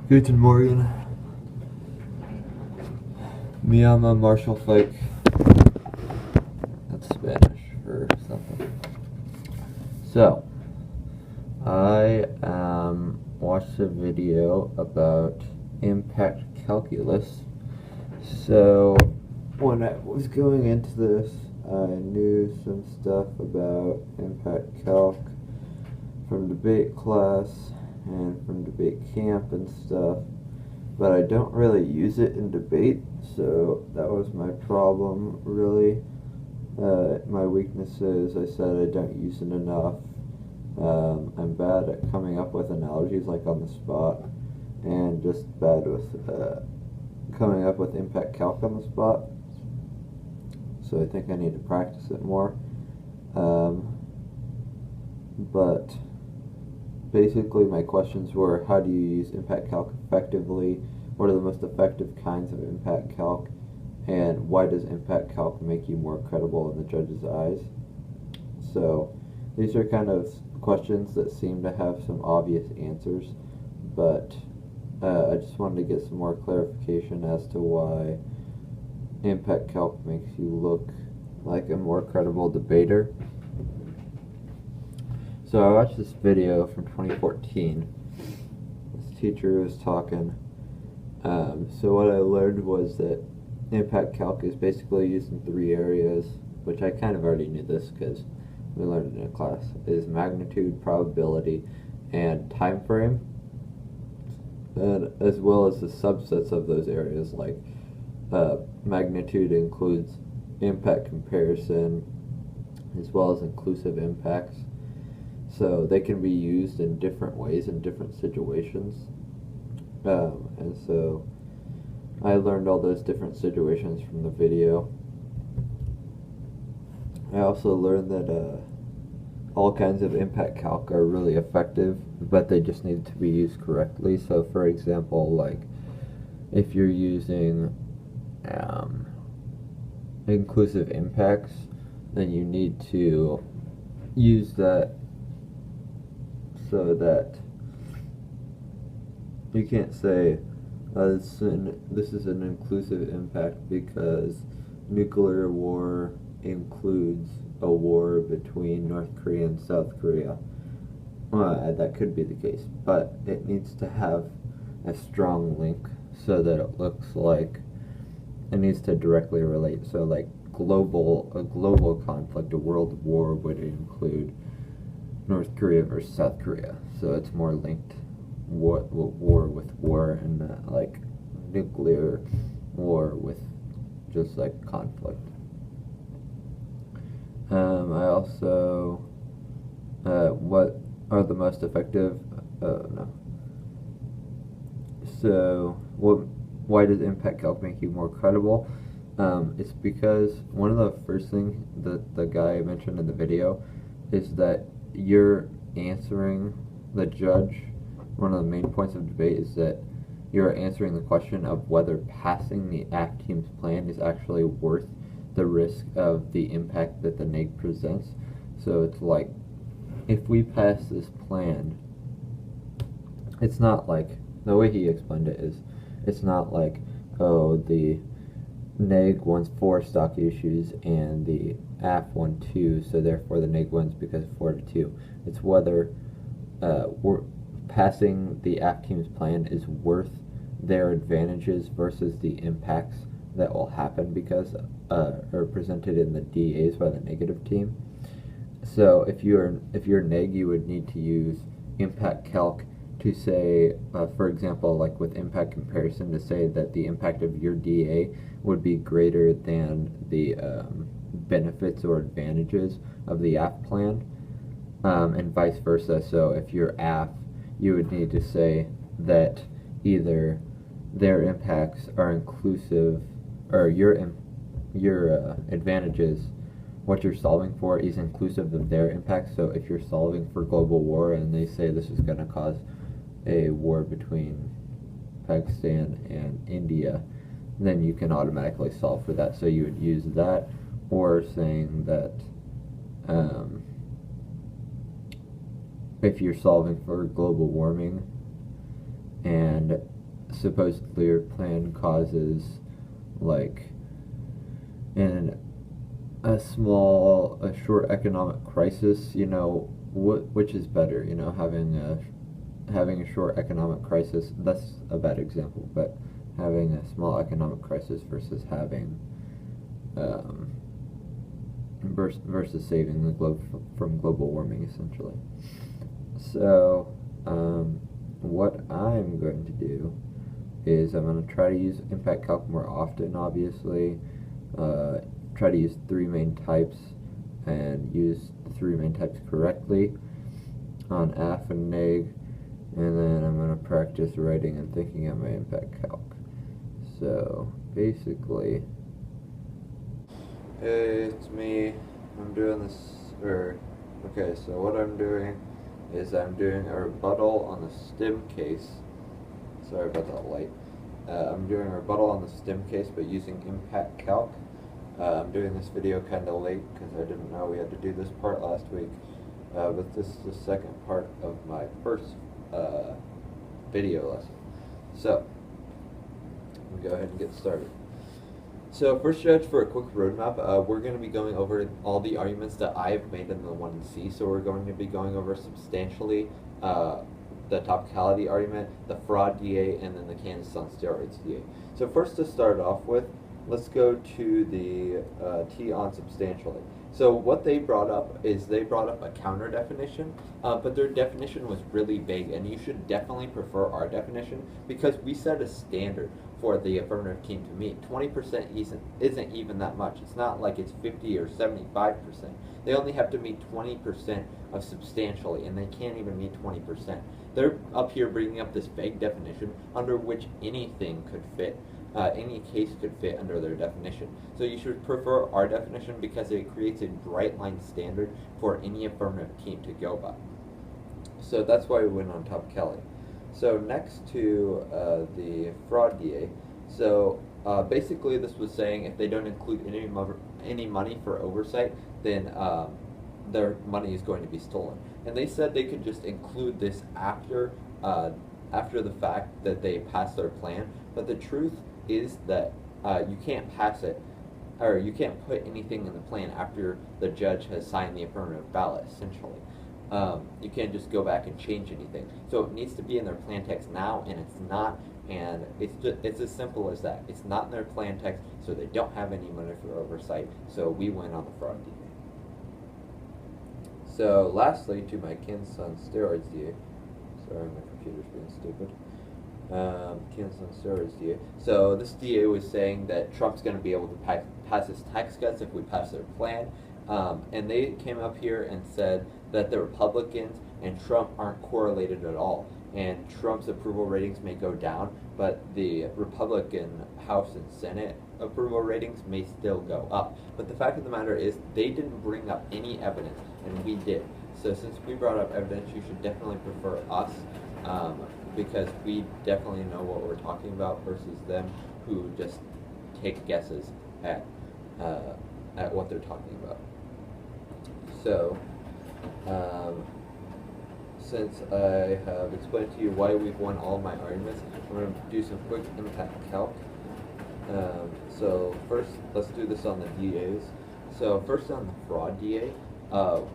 Guten Morgen. Me llamo Marshall Flake. That's Spanish for something. So, I watched a video about impact calculus. So, when I was going into this, I knew some stuff about impact calc from debate class and from debate camp and stuff, but I don't really use it in debate, so that was my problem, really. My weaknesses, I said I don't use it enough. I'm bad at coming up with analogies like on the spot, and just bad with coming up with impact calc on the spot. So I think I need to practice it more. But basically my questions were, how do you use impact calc effectively? What are the most effective kinds of impact calc? And why does impact calc make you more credible in the judge's eyes? So these are kind of questions that seem to have some obvious answers, but I just wanted to get some more clarification as to why impact calc makes you look like a more credible debater. So I watched this video from 2014. This teacher was talking. So what I learned was that impact calc is basically used in 3 areas, which I kind of already knew this because we learned it in a class, is magnitude, probability, and time frame, and as well as the subsets of those areas, like magnitude includes impact comparison as well as inclusive impacts. So they can be used in different ways in different situations. And so I learned all those different situations from the video. I also learned that all kinds of impact calc are really effective, but they just need to be used correctly. So for example, like if you're using inclusive impacts, then you need to use that so that you can't say this is an inclusive impact because nuclear war includes a war between North Korea and South Korea. That could be the case, but it needs to have a strong link so that it looks like it needs to directly relate. So like a global conflict, a world war would include North Korea versus South Korea, so it's more linked war with war, and not like nuclear war with just like conflict. I also what are the most effective? No. So why does impact calc make you more credible? It's because one of the first things that the guy mentioned in the video is that you're answering the judge. One of the main points of debate is that you're answering the question of whether passing the ACT team's plan is actually worth the risk of the impact that the neg presents. So it's like, if we pass this plan, it's not like, the way he explained it is, it's not like, oh, the neg wants 4 stock issues and the AF won 2, so therefore the neg wins because 4-2. It's whether we're passing the AF team's plan is worth their advantages versus the impacts that will happen because are presented in the DAs by the negative team. So if you're neg, you would need to use impact calc to say, for example, like with impact comparison, to say that the impact of your DA would be greater than the benefits or advantages of the AF plan, and vice versa. So if you're AF, you would need to say that either their impacts are inclusive, or your advantages, what you're solving for, is inclusive of their impacts. So if you're solving for global war and they say this is going to cause a war between Pakistan and India, then you can automatically solve for that. So you would use that, or saying that if you're solving for global warming and supposedly your plan causes like an a short economic crisis, which is better, having a short economic crisis, that's a bad example, but having a small economic crisis versus having um, versus saving the globe from global warming, essentially. So, what I'm going to do is I'm going to try to use impact calc more often, obviously. Try to use three main types and use the three main types correctly on AF and NEG, and then I'm going to practice writing and thinking on my impact calc. So basically, hey, it's me. I'm doing this, okay, so what I'm doing is I'm doing a rebuttal on the stem case. Sorry about that light. I'm doing a rebuttal on the stem case, but using impact calc. I'm doing this video kind of late because I didn't know we had to do this part last week. But this is the second part of my first video lesson. So, I'm going to go ahead and get started. So first, judge for a quick roadmap, we're going to be going over all the arguments that I've made in the 1C. So we're going to be going over substantially the topicality argument, the fraud DA, and then the Kansas on steroids DA. So first, to start off with, let's go to the T on substantially. So what they brought up is they brought up a counter definition, but their definition was really vague, and you should definitely prefer our definition because we set a standard for the affirmative team to meet. 20% isn't even that much. It's not like it's 50 or 75%. They only have to meet 20% of substantially, and they can't even meet 20%. They're up here bringing up this vague definition under which anything could fit. Any case could fit under their definition. So you should prefer our definition because it creates a bright line standard for any affirmative team to go by. So that's why we went on topicality. So next to the fraud DA, so basically this was saying if they don't include any money for oversight, then their money is going to be stolen. And they said they could just include this after the fact that they passed their plan, but the truth is that you can't pass it, or you can't put anything in the plan after the judge has signed the affirmative ballot, essentially. You can't just go back and change anything. So it needs to be in their plan text now, and it's not, and it's as simple as that. It's not in their plan text, so they don't have any money for oversight, so we went on the fraud DA. So lastly, to my Kansas on steroids DA. Sorry, my computer's being stupid. Kansas on steroids DA. So this DA was saying that Trump's going to be able to pass his tax cuts if we pass their plan. And they came up here and said that the Republicans and Trump aren't correlated at all. And Trump's approval ratings may go down, but the Republican House and Senate approval ratings may still go up. But the fact of the matter is they didn't bring up any evidence, and we did. So since we brought up evidence, you should definitely prefer us. Because we definitely know what we're talking about versus them who just take guesses at what they're talking about. So, since I have explained to you why we've won all my arguments, I'm going to do some quick impact calc. So first, let's do this on the DAs. So first on the fraud DA,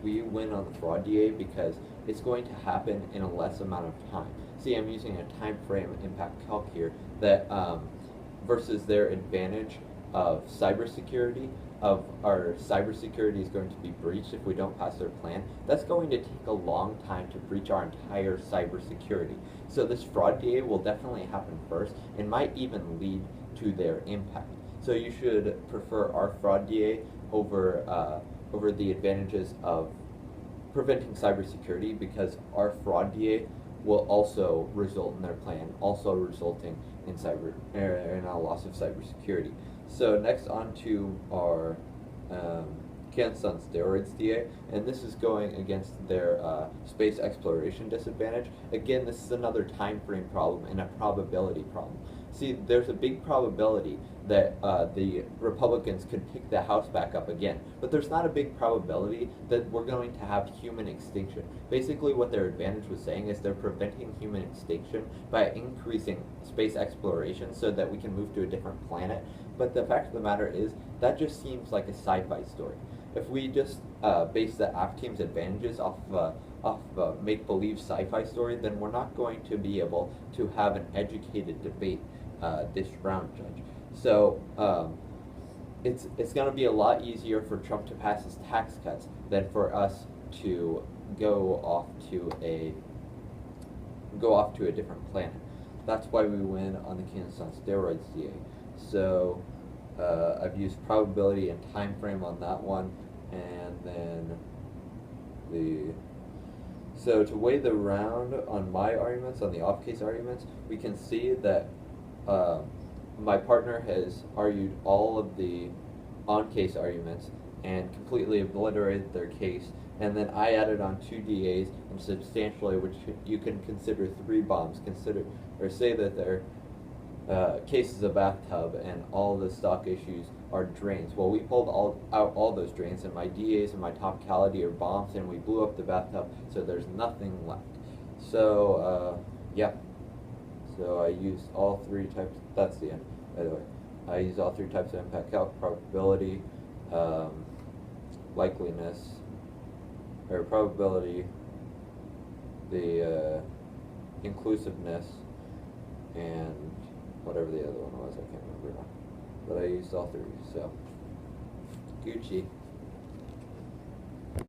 we win on the fraud DA because it's going to happen in a less amount of time. See, I'm using a time frame impact calc here that versus their advantage of cybersecurity, of our cybersecurity is going to be breached if we don't pass their plan. That's going to take a long time to breach our entire cybersecurity. So this fraud DA will definitely happen first and might even lead to their impact. So you should prefer our fraud DA over the advantages of preventing cybersecurity because our fraud DA will also result in their plan, also resulting in in a loss of cybersecurity. So next on to our Kansas on Steroids DA, and this is going against their space exploration disadvantage. Again, this is another time frame problem and a probability problem. See, there's a big probability that the Republicans could pick the House back up again, but there's not a big probability that we're going to have human extinction. Basically, what their advantage was saying is they're preventing human extinction by increasing space exploration so that we can move to a different planet. But the fact of the matter is, that just seems like a sci-fi story. If we just base the AF team's advantages off a make-believe sci-fi story, then we're not going to be able to have an educated debate this round, Judge. So it's going to be a lot easier for Trump to pass his tax cuts than for us to go off to a different planet. That's why we win on the Kansas on Steroids DA. So I've used probability and time frame on that one, and then so to weigh the round on my arguments, on the off-case arguments, we can see that my partner has argued all of the on-case arguments and completely obliterated their case, and then I added on 2 DAs and substantially, which you can consider 3 bombs, or say that their case is a bathtub and all the stock issues are drains. Well, we pulled out all those drains, and my DAs and my topicality are bombs, and we blew up the bathtub, so there's nothing left. So yeah. So I used all 3 types. That's the end, by the way. I used all 3 types of impact calc: probability, likeliness, or probability, the inclusiveness, and whatever the other one was. I can't remember now. But I used all 3. So Gucci.